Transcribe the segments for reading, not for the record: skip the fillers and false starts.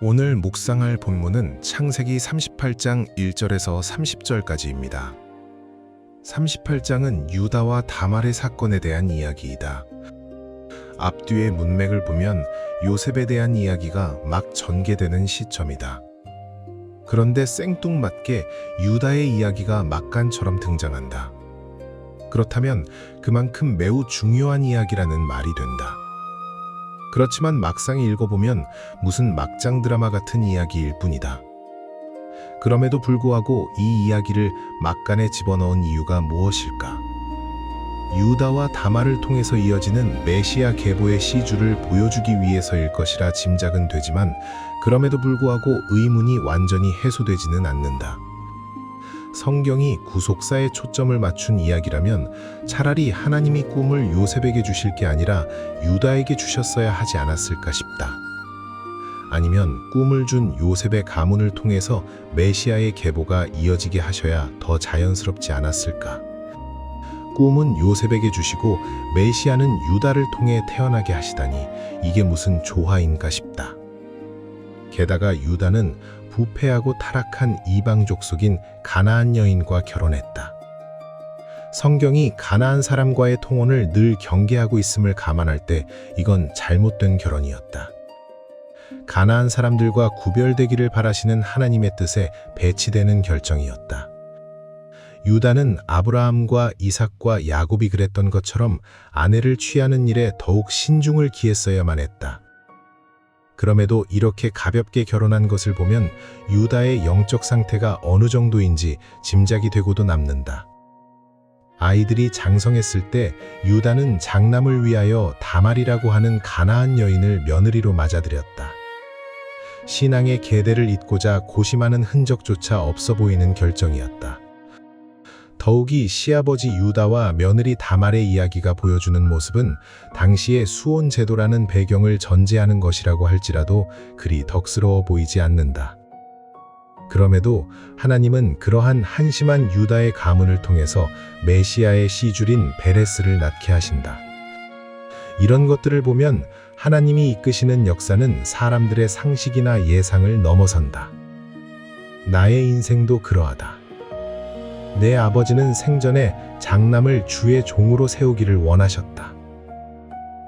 오늘 묵상할 본문은 창세기 38장 1절에서 30절까지입니다. 38장은 유다와 다말의 사건에 대한 이야기이다. 앞뒤의 문맥을 보면 요셉에 대한 이야기가 막 전개되는 시점이다. 그런데 생뚱맞게 유다의 이야기가 막간처럼 등장한다. 그렇다면 그만큼 매우 중요한 이야기라는 말이 된다. 그렇지만 막상 읽어보면 무슨 막장 드라마 같은 이야기일 뿐이다. 그럼에도 불구하고 이 이야기를 막간에 집어넣은 이유가 무엇일까? 유다와 다말을 통해서 이어지는 메시아 계보의 시주를 보여주기 위해서일 것이라 짐작은 되지만 그럼에도 불구하고 의문이 완전히 해소되지는 않는다. 성경이 구속사에 초점을 맞춘 이야기라면 차라리 하나님이 꿈을 요셉에게 주실 게 아니라 유다에게 주셨어야 하지 않았을까 싶다. 아니면 꿈을 준 요셉의 가문을 통해서 메시아의 계보가 이어지게 하셔야 더 자연스럽지 않았을까. 꿈은 요셉에게 주시고 메시아는 유다를 통해 태어나게 하시다니 이게 무슨 조화인가 싶다. 게다가 유다는 부패하고 타락한 이방족 속인 가나안 여인과 결혼했다. 성경이 가나안 사람과의 통혼을 늘 경계하고 있음을 감안할 때 이건 잘못된 결혼이었다. 가나안 사람들과 구별되기를 바라시는 하나님의 뜻에 배치되는 결정이었다. 유다는 아브라함과 이삭과 야곱이 그랬던 것처럼 아내를 취하는 일에 더욱 신중을 기했어야만 했다. 그럼에도 이렇게 가볍게 결혼한 것을 보면 유다의 영적 상태가 어느 정도인지 짐작이 되고도 남는다. 아이들이 장성했을 때 유다는 장남을 위하여 다말이라고 하는 가나안 여인을 며느리로 맞아들였다. 신앙의 계대를 잇고자 고심하는 흔적조차 없어 보이는 결정이었다. 더욱이 시아버지 유다와 며느리 다말의 이야기가 보여주는 모습은 당시의 수혼 제도라는 배경을 전제하는 것이라고 할지라도 그리 덕스러워 보이지 않는다. 그럼에도 하나님은 그러한 한심한 유다의 가문을 통해서 메시아의 시줄인 베레스를 낳게 하신다. 이런 것들을 보면 하나님이 이끄시는 역사는 사람들의 상식이나 예상을 넘어선다. 나의 인생도 그러하다. 내 아버지는 생전에 장남을 주의 종으로 세우기를 원하셨다.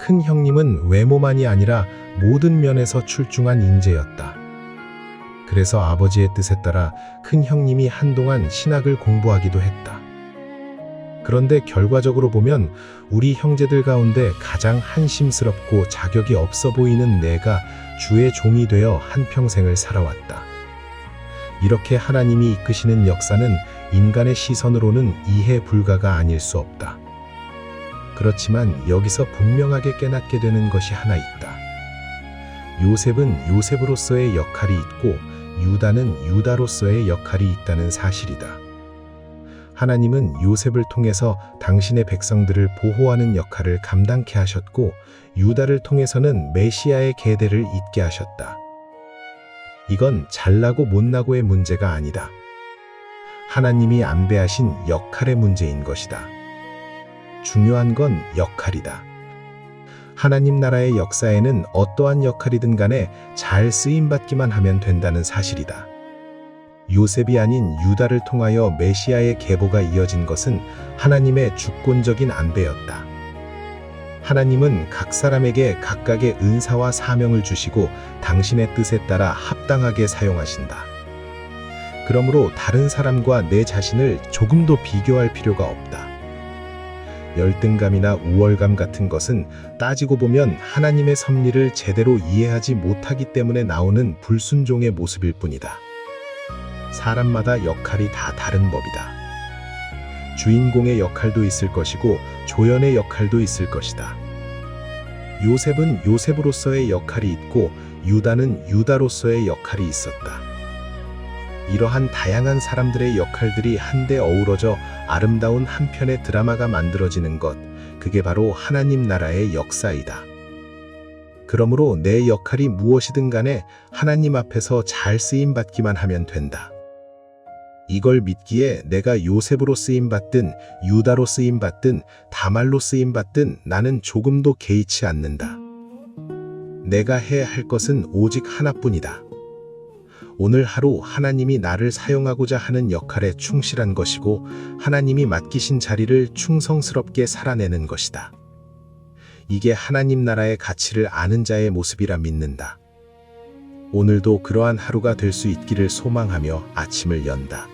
큰 형님은 외모만이 아니라 모든 면에서 출중한 인재였다. 그래서 아버지의 뜻에 따라 큰 형님이 한동안 신학을 공부하기도 했다. 그런데 결과적으로 보면 우리 형제들 가운데 가장 한심스럽고 자격이 없어 보이는 내가 주의 종이 되어 한평생을 살아왔다. 이렇게 하나님이 이끄시는 역사는 인간의 시선으로는 이해 불가가 아닐 수 없다. 그렇지만 여기서 분명하게 깨닫게 되는 것이 하나 있다. 요셉은 요셉으로서의 역할이 있고 유다는 유다로서의 역할이 있다는 사실이다. 하나님은 요셉을 통해서 당신의 백성들을 보호하는 역할을 감당케 하셨고 유다를 통해서는 메시아의 계대를 잇게 하셨다. 이건 잘나고 못나고의 문제가 아니다. 하나님이 안배하신 역할의 문제인 것이다. 중요한 건 역할이다. 하나님 나라의 역사에는 어떠한 역할이든 간에 잘 쓰임받기만 하면 된다는 사실이다. 요셉이 아닌 유다를 통하여 메시아의 계보가 이어진 것은 하나님의 주권적인 안배였다. 하나님은 각 사람에게 각각의 은사와 사명을 주시고 당신의 뜻에 따라 합당하게 사용하신다. 그러므로 다른 사람과 내 자신을 조금도 비교할 필요가 없다. 열등감이나 우월감 같은 것은 따지고 보면 하나님의 섭리를 제대로 이해하지 못하기 때문에 나오는 불순종의 모습일 뿐이다. 사람마다 역할이 다 다른 법이다. 주인공의 역할도 있을 것이고 조연의 역할도 있을 것이다. 요셉은 요셉으로서의 역할이 있고 유다는 유다로서의 역할이 있었다. 이러한 다양한 사람들의 역할들이 한데 어우러져 아름다운 한 편의 드라마가 만들어지는 것, 그게 바로 하나님 나라의 역사이다. 그러므로 내 역할이 무엇이든 간에 하나님 앞에서 잘 쓰임받기만 하면 된다. 이걸 믿기에 내가 요셉으로 쓰임받든 유다로 쓰임받든 다말로 쓰임받든 나는 조금도 개의치 않는다. 내가 해야 할 것은 오직 하나뿐이다. 오늘 하루 하나님이 나를 사용하고자 하는 역할에 충실한 것이고 하나님이 맡기신 자리를 충성스럽게 살아내는 것이다. 이게 하나님 나라의 가치를 아는 자의 모습이라 믿는다. 오늘도 그러한 하루가 될 수 있기를 소망하며 아침을 연다.